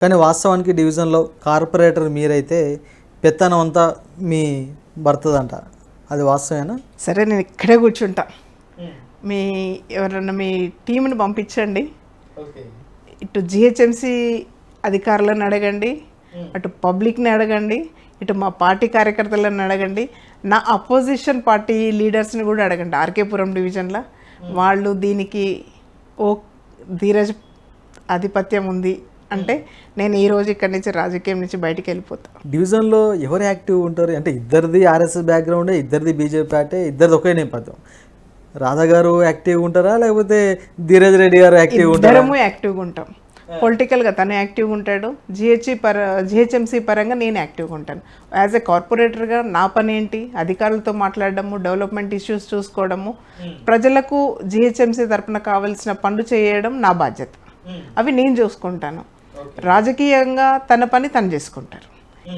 కానీ వాస్తవానికి డివిజన్లో కార్పొరేటర్ మీరైతే పెత్తనం అంతా మీ భర్తదంట, అది వాస్తవేనా? సరే, నేను ఇక్కడే కూర్చుంటా. మీ ఎవరన్నా మీ టీంని పంపించండి, ఇటు జిహెచ్ఎంసి అధికారులను అడగండి, అటు పబ్లిక్ని అడగండి, ఇటు మా పార్టీ కార్యకర్తలను అడగండి, నా అపోజిషన్ పార్టీ లీడర్స్ని కూడా అడగండి. ఆర్కేపురం డివిజన్లో వాళ్ళు దీనికి ధీరజ్ ఆధిపత్యం ఉంది అంటే నేను ఈరోజు ఇక్కడి నుంచి రాజకీయం నుంచి బయటికి వెళ్ళిపోతాను. డివిజన్లో ఎవరు యాక్టివ్ ఉంటారు అంటే ఇద్దరిది ఆర్ఎస్ఎస్ బ్యాక్గ్రౌండే, ఇద్దరిది బీజేపీ పార్టీ, ఇద్దరిది ఒకే నేపథ్యం. రాధా గారు యాక్టివ్గా ఉంటారా లేకపోతే ధీరజ్ రెడ్డి గారు యాక్టివ్గా ఉంటారా? ఇద్దరము యాక్టివ్గా ఉంటాం. పొలిటికల్గా తను యాక్టివ్గా ఉంటాడు, జిహెచ్ఎంసీ పరంగా నేను యాక్టివ్గా ఉంటాను. యాజ్ ఎ కార్పొరేటర్గా నా పని ఏంటి? అధికారులతో మాట్లాడడము, డెవలప్మెంట్ ఇష్యూస్ చూసుకోవడము, ప్రజలకు జిహెచ్ఎంసీ తరఫున కావాల్సిన పనులు చేయడం నా బాధ్యత. అవి నేను చూసుకుంటాను. రాజకీయంగా తన పని తను చేసుకుంటారు.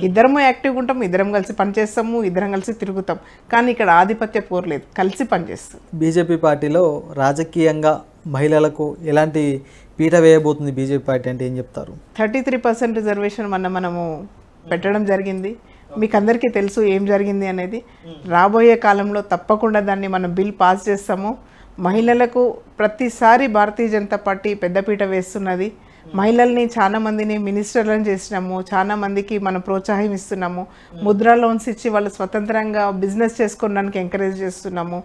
ఇద్దరము యాక్టివ్గా ఉంటాం, ఇద్దరం కలిసి పనిచేస్తాము, ఇద్దరం కలిసి తిరుగుతాం. కానీ ఇక్కడ ఆధిపత్య పోర్లేదు, కలిసి పనిచేస్తాం. బీజేపీ పార్టీలో రాజకీయంగా మహిళలకు ఎలాంటి పీట వేయబోతుంది బీజేపీ పార్టీ అంటే ఏం చెప్తారు? 33% రిజర్వేషన్ మనము పెట్టడం జరిగింది. మీకు అందరికీ తెలుసు ఏం జరిగింది అనేది. రాబోయే కాలంలో తప్పకుండా దాన్ని మనం బిల్ పాస్ చేస్తాము. మహిళలకు ప్రతిసారి భారతీయ జనతా పార్టీ పెద్దపీట వేస్తున్నది. మహిళల్ని చాలా మందిని మినిస్టర్లను చేసినాము, చాలా మందికి మనం ప్రోత్సాహం ఇస్తున్నాము. ముద్రా లోన్స్ ఇచ్చి వాళ్ళు స్వతంత్రంగా బిజినెస్ చేసుకోవడానికి ఎంకరేజ్ చేస్తున్నాము.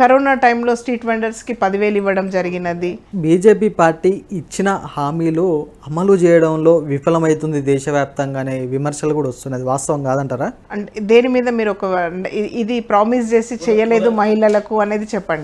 కరోనా టైంలో స్ట్రీట్ వెండర్స్కి 10,000 ఇవ్వడం జరిగినది. బీజేపీ పార్టీ ఇచ్చిన హామీలు అమలు చేయడంలో విఫలమవుతుంది దేశవ్యాప్తంగానే విమర్శలు కూడా వస్తున్నది, వాస్తవం కాదంటారా? అంటే దేని మీద మీరు ఇది ప్రామిస్ చేసి చేయలేదు మహిళలకు అనేది చెప్పండి.